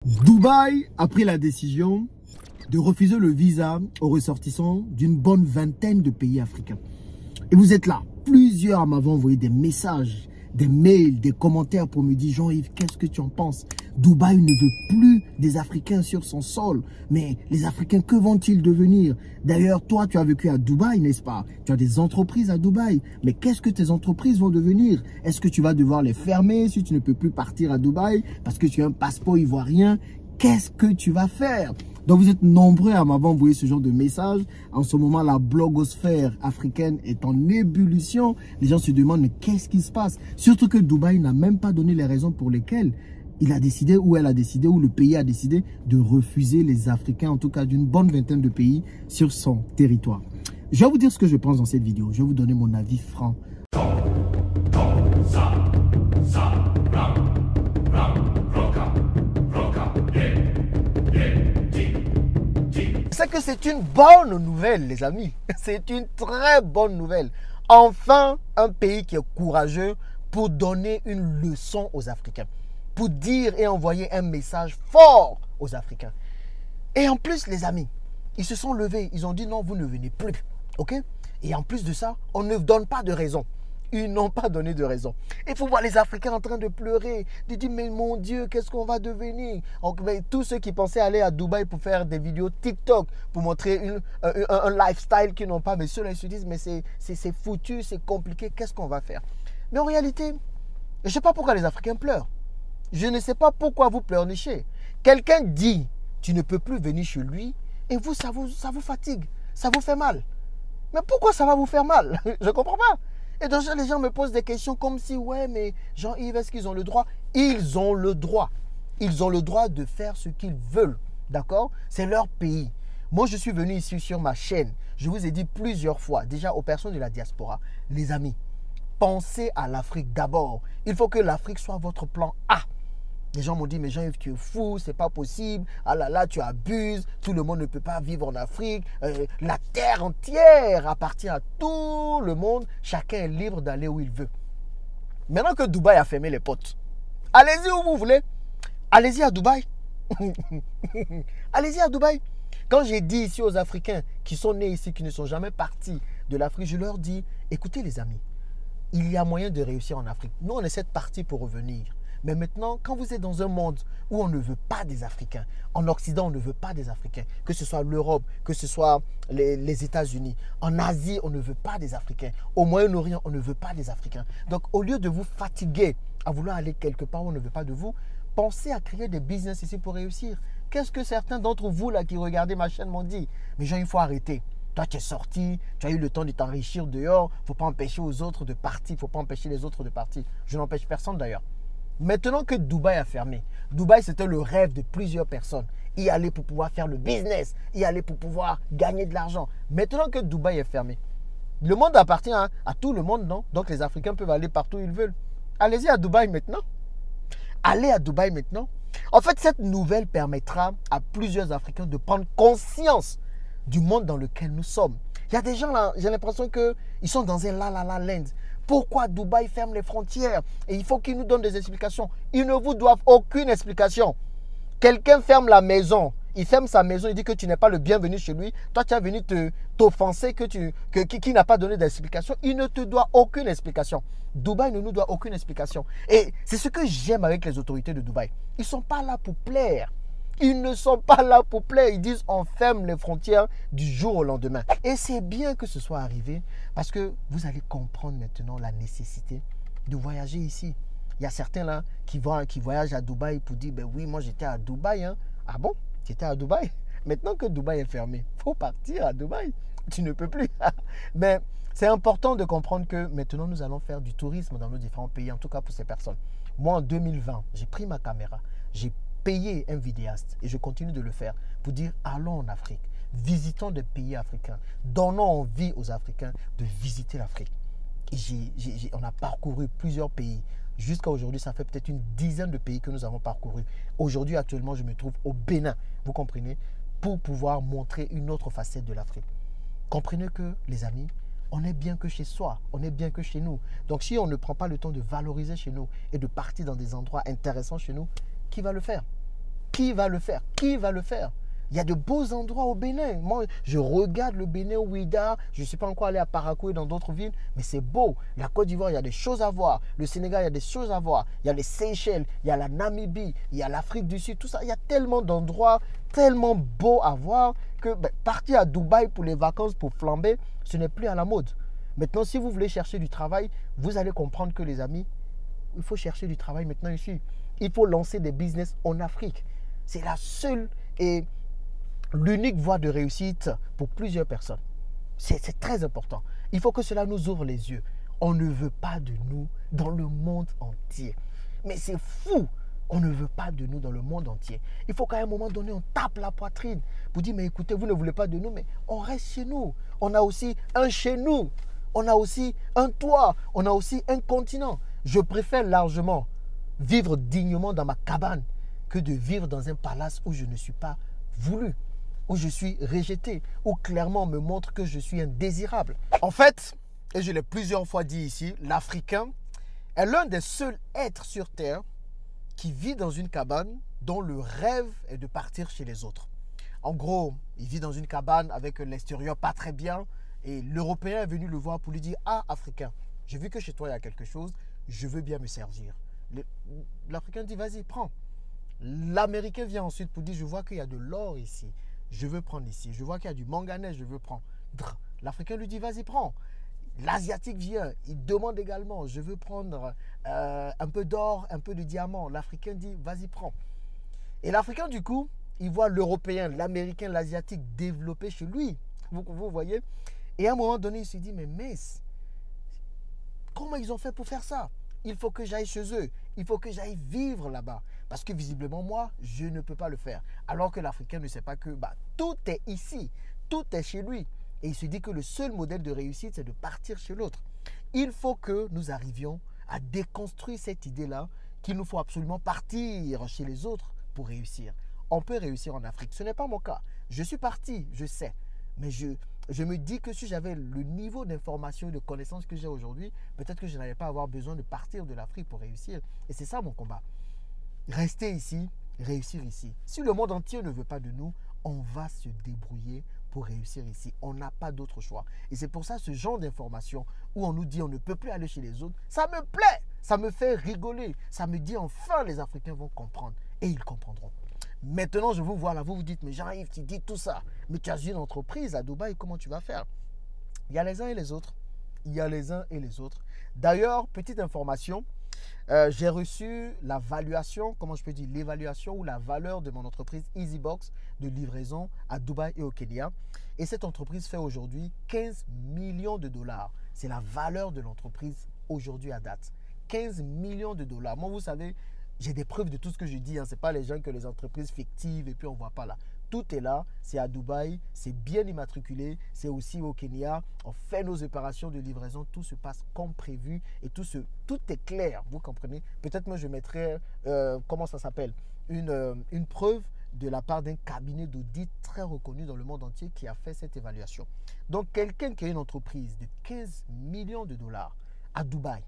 Dubaï a pris la décision de refuser le visa aux ressortissants d'une bonne vingtaine de pays africains. Et vous êtes là. Plusieurs m'avaient envoyé des messages, des mails, des commentaires pour me dire « Jean-Yves, qu'est-ce que tu en penses? Dubaï ne veut plus des Africains sur son sol. Mais les Africains, que vont-ils devenir? D'ailleurs, toi, tu as vécu à Dubaï, n'est-ce pas? Tu as des entreprises à Dubaï. Mais qu'est-ce que tes entreprises vont devenir? Est-ce que tu vas devoir les fermer si tu ne peux plus partir à Dubaï parce que tu as un passeport ivoirien? Qu'est-ce que tu vas faire? Donc vous êtes nombreux à m'avoir envoyé ce genre de message. En ce moment, la blogosphère africaine est en ébullition. Les gens se demandent mais qu'est-ce qui se passe? Surtout que Dubaï n'a même pas donné les raisons pour lesquelles il a décidé, ou elle a décidé, ou le pays a décidé de refuser les Africains, en tout cas d'une bonne vingtaine de pays sur son territoire. Je vais vous dire ce que je pense dans cette vidéo. Je vais vous donner mon avis franc. C'est que c'est une bonne nouvelle, les amis. C'est une très bonne nouvelle. Enfin, un pays qui est courageux pour donner une leçon aux Africains. Pour dire et envoyer un message fort aux Africains. Et en plus, les amis, ils se sont levés. Ils ont dit non, vous ne venez plus. OK? Et en plus de ça, on ne donne pas de raison. Ils n'ont pas donné de raison. Il faut voir les Africains en train de pleurer, de dire mais mon Dieu, qu'est-ce qu'on va devenir? Donc, tous ceux qui pensaient aller à Dubaï pour faire des vidéos TikTok, pour montrer un lifestyle qu'ils n'ont pas, mais ceux-là ils se disent mais c'est foutu, c'est compliqué, qu'est-ce qu'on va faire? Mais en réalité, je ne sais pas pourquoi les Africains pleurent. Je ne sais pas pourquoi vous pleurnichez. Quelqu'un dit tu ne peux plus venir chez lui et vous, ça vous fatigue, ça vous fait mal. Mais pourquoi ça va vous faire mal? Je ne comprends pas. Et donc les gens me posent des questions comme si, ouais, mais Jean-Yves, est-ce qu'ils ont le droit? Ils ont le droit. Ils ont le droit de faire ce qu'ils veulent. D'accord? C'est leur pays. Moi, je suis venu ici sur ma chaîne. Je vous ai dit plusieurs fois, déjà aux personnes de la diaspora, les amis, pensez à l'Afrique d'abord. Il faut que l'Afrique soit votre plan A. Les gens m'ont dit, mais Jean-Yves, tu es fou, c'est pas possible. Ah là là, tu abuses. Tout le monde ne peut pas vivre en Afrique. La terre entière appartient à tout le monde. Chacun est libre d'aller où il veut. Maintenant que Dubaï a fermé les portes, allez-y où vous voulez. Allez-y à Dubaï. Allez-y à Dubaï. Quand j'ai dit ici aux Africains qui sont nés ici, qui ne sont jamais partis de l'Afrique, je leur dis, écoutez les amis, il y a moyen de réussir en Afrique. Nous, on essaie de partir pour revenir. Mais maintenant, quand vous êtes dans un monde où on ne veut pas des Africains, en Occident, on ne veut pas des Africains, que ce soit l'Europe, que ce soit les États-Unis, en Asie, on ne veut pas des Africains, au Moyen-Orient, on ne veut pas des Africains. Donc, au lieu de vous fatiguer à vouloir aller quelque part où on ne veut pas de vous, pensez à créer des business ici pour réussir. Qu'est-ce que certains d'entre vous là qui regardez ma chaîne m'ont dit? Mais Jean, il faut arrêter. Toi, tu es sorti, tu as eu le temps de t'enrichir dehors. Il ne faut pas empêcher aux autres de partir. Il ne faut pas empêcher les autres de partir. Je n'empêche personne d'ailleurs. Maintenant que Dubaï a fermé, Dubaï c'était le rêve de plusieurs personnes. Y aller pour pouvoir faire le business, y aller pour pouvoir gagner de l'argent. Maintenant que Dubaï est fermé, le monde appartient à tout le monde, non? Donc les Africains peuvent aller partout où ils veulent. Allez-y à Dubaï maintenant. Allez à Dubaï maintenant. En fait, cette nouvelle permettra à plusieurs Africains de prendre conscience du monde dans lequel nous sommes. Il y a des gens là, j'ai l'impression qu'ils sont dans un la land. Pourquoi Dubaï ferme les frontières? Et il faut qu'ils nous donnent des explications. Ils ne vous doivent aucune explication. Quelqu'un ferme la maison. Il ferme sa maison, il dit que tu n'es pas le bienvenu chez lui. Toi, tu as venu t'offenser qui n'a pas donné d'explication. Il ne te doit aucune explication. Dubaï ne nous doit aucune explication. Et c'est ce que j'aime avec les autorités de Dubaï. Ils ne sont pas là pour plaire. Ils ne sont pas là pour plaire. Ils disent on ferme les frontières du jour au lendemain. Et c'est bien que ce soit arrivé parce que vous allez comprendre maintenant la nécessité de voyager ici. Il y a certains là qui voyagent à Dubaï pour dire ben oui, moi j'étais à Dubaï. Hein. Ah bon? Tu étais à Dubaï? Maintenant que Dubaï est fermé, il faut partir à Dubaï. Tu ne peux plus. Mais c'est important de comprendre que maintenant nous allons faire du tourisme dans nos différents pays, en tout cas pour ces personnes. Moi en 2020, j'ai pris ma caméra, j'ai payer un vidéaste et je continue de le faire pour dire allons en Afrique, visitons des pays africains, donnons envie aux Africains de visiter l'Afrique. On a parcouru plusieurs pays. Jusqu'à aujourd'hui, ça fait peut-être une dizaine de pays que nous avons parcouru. Aujourd'hui, actuellement, je me trouve au Bénin, vous comprenez, pour pouvoir montrer une autre facette de l'Afrique. Comprenez que, les amis, on est bien que chez soi, on est bien que chez nous. Donc, si on ne prend pas le temps de valoriser chez nous et de partir dans des endroits intéressants chez nous, qui va le faire? Qui va le faire? Qui va le faire? Il y a de beaux endroits au Bénin. Moi, je regarde le Bénin, Ouida. Je ne suis pas encore allé à Parakou et dans d'autres villes, mais c'est beau. La Côte d'Ivoire, il y a des choses à voir. Le Sénégal, il y a des choses à voir. Il y a les Seychelles, il y a la Namibie, il y a l'Afrique du Sud, tout ça. Il y a tellement d'endroits, tellement beaux à voir que partir à Dubaï pour les vacances, pour flamber, ce n'est plus à la mode. Maintenant, si vous voulez chercher du travail, vous allez comprendre que les amis, il faut chercher du travail maintenant ici. Il faut lancer des business en Afrique. C'est la seule et l'unique voie de réussite pour plusieurs personnes. C'est très important. Il faut que cela nous ouvre les yeux. On ne veut pas de nous dans le monde entier. Mais c'est fou. On ne veut pas de nous dans le monde entier. Il faut qu'à un moment donné, on tape la poitrine pour dire, mais écoutez, vous ne voulez pas de nous, mais on reste chez nous. On a aussi un chez nous. On a aussi un toit. On a aussi un continent. Je préfère largement vivre dignement dans ma cabane que de vivre dans un palace où je ne suis pas voulu, où je suis rejeté, où clairement on me montre que je suis indésirable. En fait, et je l'ai plusieurs fois dit ici, l'Africain est l'un des seuls êtres sur Terre qui vit dans une cabane dont le rêve est de partir chez les autres. En gros, il vit dans une cabane avec l'extérieur pas très bien et l'Européen est venu le voir pour lui dire « Ah, Africain, j'ai vu que chez toi il y a quelque chose, je veux bien me servir. » L'Africain dit « Vas-y, prends. » L'Américain vient ensuite pour dire « Je vois qu'il y a de l'or ici. Je veux prendre ici. Je vois qu'il y a du manganèse, je veux prendre. » L'Africain lui dit « Vas-y, prends. » L'Asiatique vient, il demande également « Je veux prendre un peu d'or, un peu de diamant. » L'Africain dit « Vas-y, prends. » Et l'Africain, du coup, il voit l'Européen, l'Américain, l'Asiatique développer chez lui. Vous voyez? Et à un moment donné, il se dit « Mais mince, comment ils ont fait pour faire ça? Il faut que j'aille chez eux. Il faut que j'aille vivre là-bas. Parce que visiblement, moi, je ne peux pas le faire. » Alors que l'Africain ne sait pas que tout est ici. Tout est chez lui. Et il se dit que le seul modèle de réussite, c'est de partir chez l'autre. Il faut que nous arrivions à déconstruire cette idée-là qu'il nous faut absolument partir chez les autres pour réussir. On peut réussir en Afrique. Ce n'est pas mon cas. Je suis parti, je sais. Mais je me dis que si j'avais le niveau d'information et de connaissances que j'ai aujourd'hui, peut-être que je n'allais pas avoir besoin de partir de l'Afrique pour réussir. Et c'est ça mon combat. Rester ici, réussir ici. Si le monde entier ne veut pas de nous, on va se débrouiller pour réussir ici. On n'a pas d'autre choix. Et c'est pour ça ce genre d'information où on nous dit on ne peut plus aller chez les autres, ça me plaît, ça me fait rigoler. Ça me dit enfin les Africains vont comprendre. Et ils comprendront. Maintenant, je vous vois là, vous vous dites, mais Jean-Yves, tu dis tout ça. Mais tu as une entreprise à Dubaï, comment tu vas faire? Il y a les uns et les autres. Il y a les uns et les autres. D'ailleurs, petite information, j'ai reçu la valuation, comment je peux dire, l'évaluation ou la valeur de mon entreprise EasyBox de livraison à Dubaï et au Kenya. Et cette entreprise fait aujourd'hui 15 millions de dollars. C'est la valeur de l'entreprise aujourd'hui à date. 15 millions de dollars. Moi, vous savez, j'ai des preuves de tout ce que je dis. Ce n'est pas les gens que les entreprises fictives et puis on ne voit pas là. Tout est là, c'est à Dubaï, c'est bien immatriculé, c'est aussi au Kenya. On fait nos opérations de livraison, tout se passe comme prévu et tout est clair, vous comprenez? Peut-être moi je mettrai, comment ça s'appelle, une preuve de la part d'un cabinet d'audit très reconnu dans le monde entier qui a fait cette évaluation. Donc quelqu'un qui a une entreprise de 15 millions de dollars à Dubaï,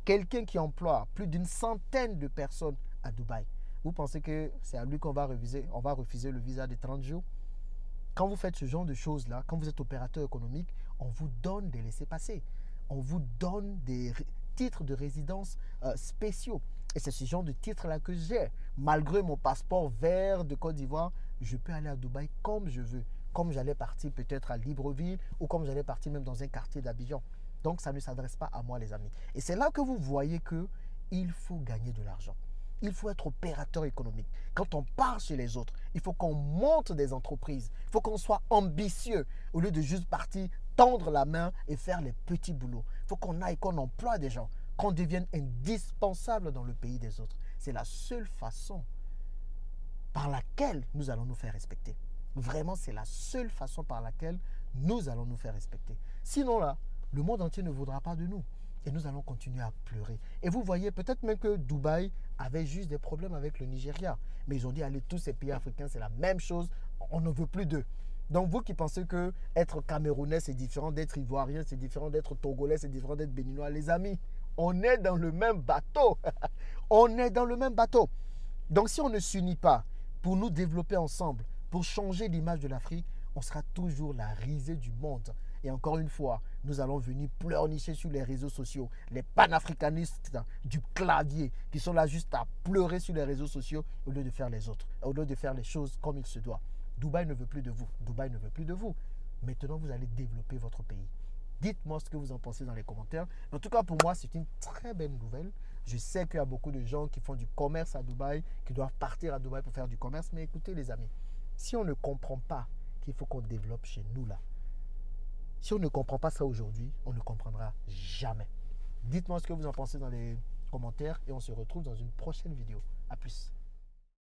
quelqu'un qui emploie plus d'une centaine de personnes à Dubaï, vous pensez que c'est à lui qu'on va refuser le visa de 30 jours? Quand vous faites ce genre de choses-là, quand vous êtes opérateur économique, on vous donne des laissez-passer. On vous donne des titres de résidence spéciaux. Et c'est ce genre de titres-là que j'ai. Malgré mon passeport vert de Côte d'Ivoire, je peux aller à Dubaï comme je veux. Comme j'allais partir peut-être à Libreville ou comme j'allais partir même dans un quartier d'Abidjan. Donc ça ne s'adresse pas à moi les amis. Et c'est là que vous voyez qu'il faut gagner de l'argent. Il faut être opérateur économique. Quand on part chez les autres, il faut qu'on monte des entreprises. Il faut qu'on soit ambitieux au lieu de juste partir tendre la main et faire les petits boulots. Il faut qu'on aille, qu'on emploie des gens, qu'on devienne indispensable dans le pays des autres. C'est la seule façon par laquelle nous allons nous faire respecter. Vraiment, c'est la seule façon par laquelle nous allons nous faire respecter. Sinon là, le monde entier ne voudra pas de nous. Et nous allons continuer à pleurer. Et vous voyez, peut-être même que Dubaï avait juste des problèmes avec le Nigeria. Mais ils ont dit, allez, tous ces pays africains, c'est la même chose. On ne veut plus d'eux. Donc vous qui pensez que être Camerounais, c'est différent d'être Ivoirien, c'est différent d'être Togolais, c'est différent d'être Béninois. Les amis, on est dans le même bateau. On est dans le même bateau. Donc si on ne s'unit pas pour nous développer ensemble, pour changer l'image de l'Afrique, on sera toujours la risée du monde. Et encore une fois, nous allons venir pleurnicher sur les réseaux sociaux. Les panafricanistes du clavier qui sont là juste à pleurer sur les réseaux sociaux au lieu de faire les autres, au lieu de faire les choses comme il se doit. Dubaï ne veut plus de vous. Dubaï ne veut plus de vous. Maintenant, vous allez développer votre pays. Dites-moi ce que vous en pensez dans les commentaires. En tout cas, pour moi, c'est une très belle nouvelle. Je sais qu'il y a beaucoup de gens qui font du commerce à Dubaï, qui doivent partir à Dubaï pour faire du commerce. Mais écoutez, les amis, si on ne comprend pas qu'il faut qu'on développe chez nous, là, si on ne comprend pas ça aujourd'hui, on ne comprendra jamais. Dites-moi ce que vous en pensez dans les commentaires et on se retrouve dans une prochaine vidéo. A plus.